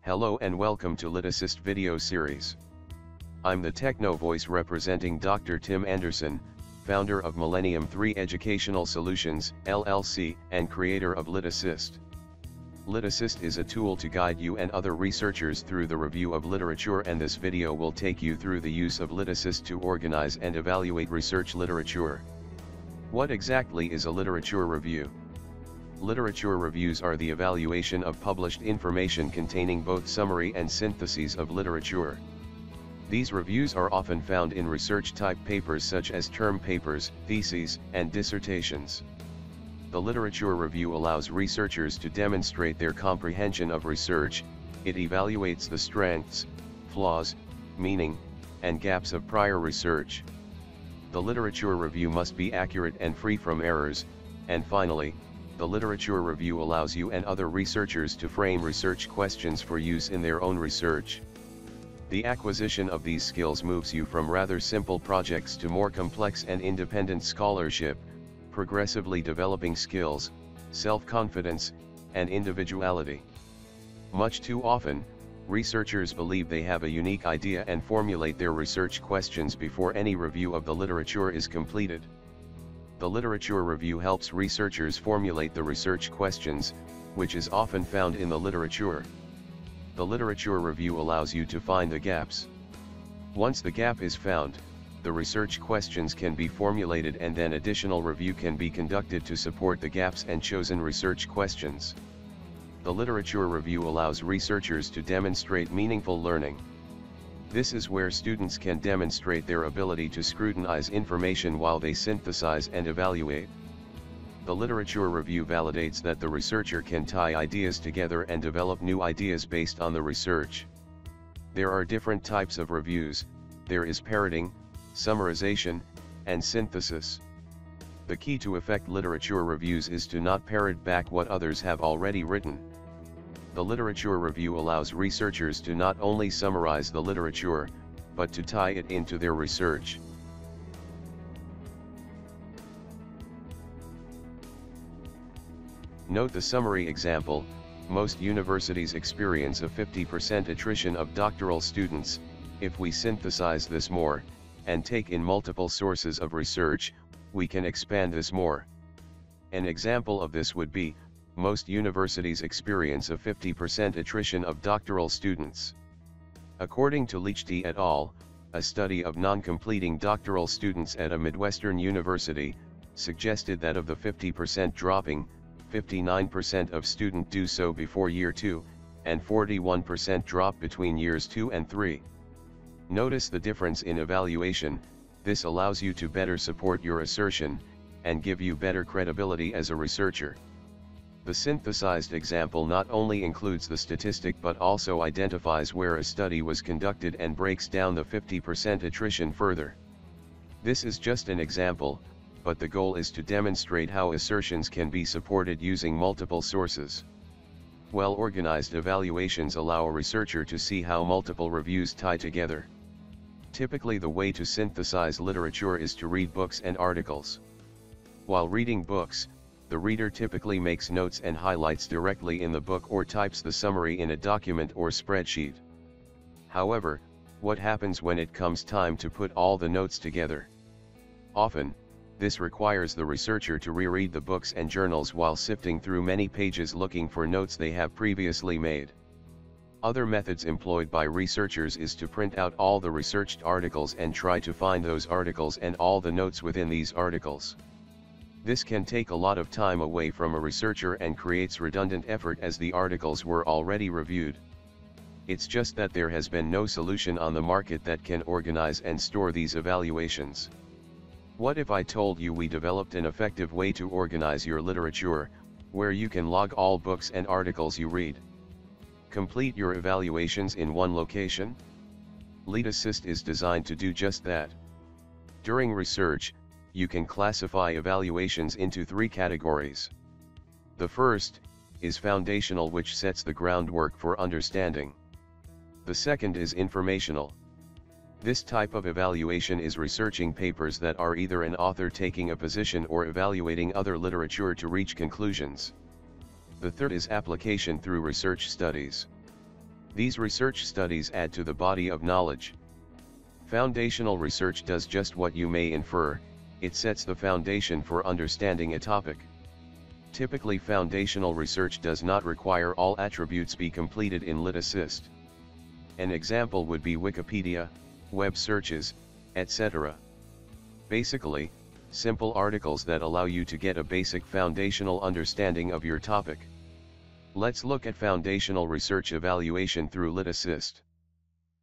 Hello and welcome to LitAssist video series. I'm the Techno Voice representing Dr. Tim Anderson, founder of Millennium 3 Educational Solutions, LLC, and creator of LitAssist. LitAssist is a tool to guide you and other researchers through the review of literature, and this video will take you through the use of LitAssist to organize and evaluate research literature. What exactly is a literature review? Literature reviews are the evaluation of published information containing both summary and syntheses of literature. These reviews are often found in research-type papers such as term papers, theses, and dissertations. The literature review allows researchers to demonstrate their comprehension of research. It evaluates the strengths, flaws, meaning, and gaps of prior research. The literature review must be accurate and free from errors, and finally, the literature review allows you and other researchers to frame research questions for use in their own research. The acquisition of these skills moves you from rather simple projects to more complex and independent scholarship, progressively developing skills, self-confidence, and individuality. Much too often, researchers believe they have a unique idea and formulate their research questions before any review of the literature is completed. The literature review helps researchers formulate the research questions, which is often found in the literature. The literature review allows you to find the gaps. Once the gap is found, the research questions can be formulated and then additional review can be conducted to support the gaps and chosen research questions. The literature review allows researchers to demonstrate meaningful learning. This is where students can demonstrate their ability to scrutinize information while they synthesize and evaluate. The literature review validates that the researcher can tie ideas together and develop new ideas based on the research. There are different types of reviews. There is parroting, summarization, and synthesis. The key to effect literature reviews is to not parrot back what others have already written. The literature review allows researchers to not only summarize the literature, but to tie it into their research. Note the summary example. Most universities experience a 50% attrition of doctoral students. If we synthesize this more, and take in multiple sources of research, we can expand this more. An example of this would be, most universities experience a 50% attrition of doctoral students. According to Lichty et al., a study of non-completing doctoral students at a Midwestern university, suggested that of the 50% dropping, 59% of students do so before year 2, and 41% drop between years 2 and 3. Notice the difference in evaluation. This allows you to better support your assertion, and give you better credibility as a researcher. The synthesized example not only includes the statistic but also identifies where a study was conducted and breaks down the 50% attrition further. This is just an example, but the goal is to demonstrate how assertions can be supported using multiple sources. Well-organized evaluations allow a researcher to see how multiple reviews tie together. Typically, the way to synthesize literature is to read books and articles. While reading books, the reader typically makes notes and highlights directly in the book or types the summary in a document or spreadsheet. However, what happens when it comes time to put all the notes together? Often, this requires the researcher to reread the books and journals while sifting through many pages looking for notes they have previously made. Other methods employed by researchers is to print out all the researched articles and try to find those articles and all the notes within these articles. This can take a lot of time away from a researcher and creates redundant effort as the articles were already reviewed. It's just that there has been no solution on the market that can organize and store these evaluations. What if I told you we developed an effective way to organize your literature, where you can log all books and articles you read? Complete your evaluations in one location? LitAssist is designed to do just that. During research, you can classify evaluations into 3 categories. The first is foundational, which sets the groundwork for understanding. The second is informational. This type of evaluation is researching papers that are either an author taking a position or evaluating other literature to reach conclusions. The third is application through research studies. These research studies add to the body of knowledge. Foundational research does just what you may infer, it sets the foundation for understanding a topic. Typically, foundational research does not require all attributes be completed in LitAssist. An example would be Wikipedia, web searches, etc. Basically, simple articles that allow you to get a basic foundational understanding of your topic. Let's look at foundational research evaluation through LitAssist.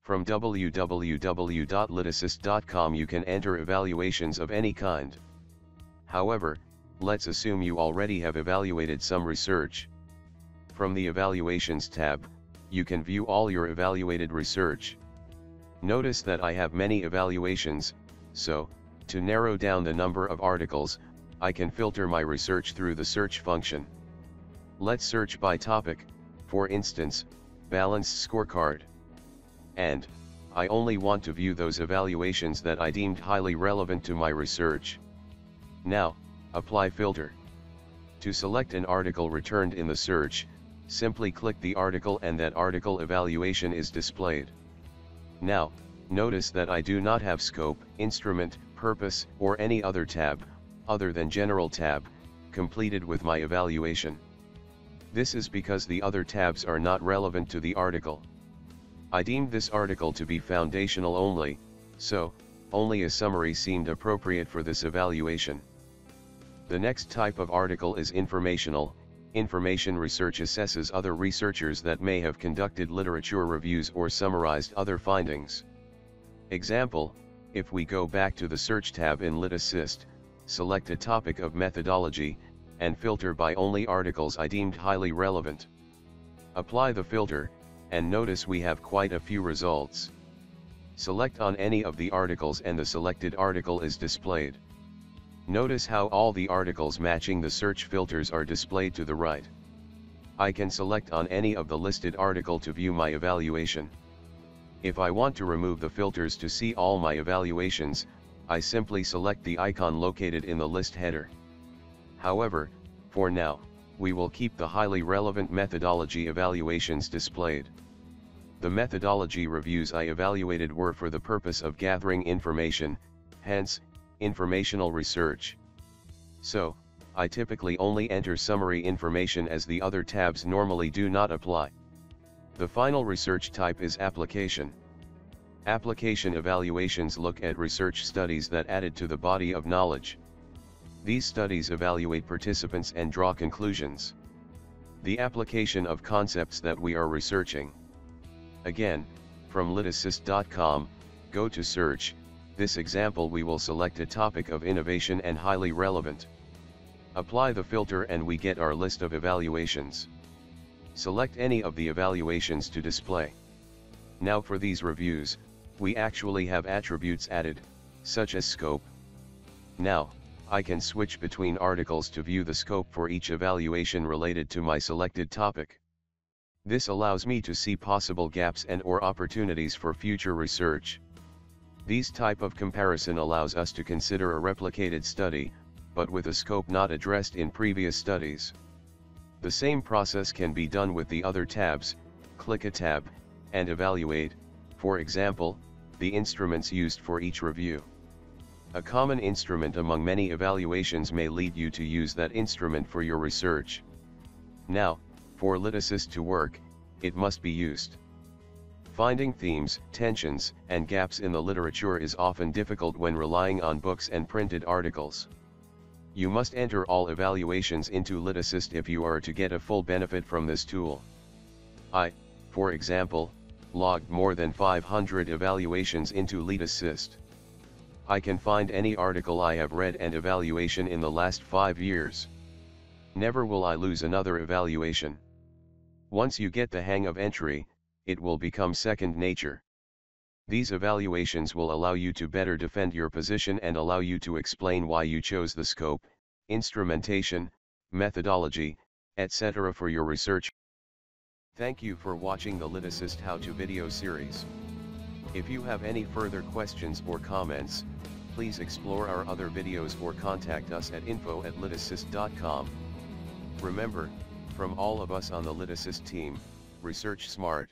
From www.litassist.com you can enter evaluations of any kind. However, let's assume you already have evaluated some research. From the Evaluations tab, you can view all your evaluated research. Notice that I have many evaluations, so, to narrow down the number of articles, I can filter my research through the search function. Let's search by topic, for instance, balanced scorecard. And, I only want to view those evaluations that I deemed highly relevant to my research. Now, apply filter. To select an article returned in the search, simply click the article and that article evaluation is displayed. Now, notice that I do not have scope, instrument, purpose, or any other tab, other than general tab, completed with my evaluation. This is because the other tabs are not relevant to the article. I deemed this article to be foundational only, so, only a summary seemed appropriate for this evaluation. The next type of article is informational. Information research assesses other researchers that may have conducted literature reviews or summarized other findings. Example, if we go back to the Search tab in LitAssist, select a topic of methodology, and filter by only articles I deemed highly relevant. Apply the filter, and notice we have quite a few results. Select on any of the articles and the selected article is displayed. Notice how all the articles matching the search filters are displayed to the right. I can select on any of the listed article to view my evaluation. If I want to remove the filters to see all my evaluations, I simply select the icon located in the list header. However, for now, we will keep the highly relevant methodology evaluations displayed. The methodology reviews I evaluated were for the purpose of gathering information, hence, informational research. So, I typically only enter summary information as the other tabs normally do not apply. The final research type is application. Application evaluations look at research studies that added to the body of knowledge. These studies evaluate participants and draw conclusions. The application of concepts that we are researching. Again, from litassist.com, go to search. This example we will select a topic of innovation and highly relevant. Apply the filter and we get our list of evaluations. Select any of the evaluations to display. Now for these reviews, we actually have attributes added, such as scope. Now, I can switch between articles to view the scope for each evaluation related to my selected topic. This allows me to see possible gaps and/or opportunities for future research. These type of comparison allows us to consider a replicated study, but with a scope not addressed in previous studies. The same process can be done with the other tabs. Click a tab, and evaluate, for example, the instruments used for each review. A common instrument among many evaluations may lead you to use that instrument for your research. Now, for LitAssist to work, it must be used. Finding themes, tensions, and gaps in the literature is often difficult when relying on books and printed articles. You must enter all evaluations into LitAssist if you are to get a full benefit from this tool. I, for example, logged more than 500 evaluations into LitAssist. I can find any article I have read and evaluation in the last 5 years. Never will I lose another evaluation. Once you get the hang of entry, it will become second nature. These evaluations will allow you to better defend your position and allow you to explain why you chose the scope, instrumentation, methodology, etc. for your research. Thank you for watching the LitAssist how-to video series. If you have any further questions or comments, please explore our other videos or contact us at info@litassist.com. Remember, from all of us on the LitAssist team, research smart.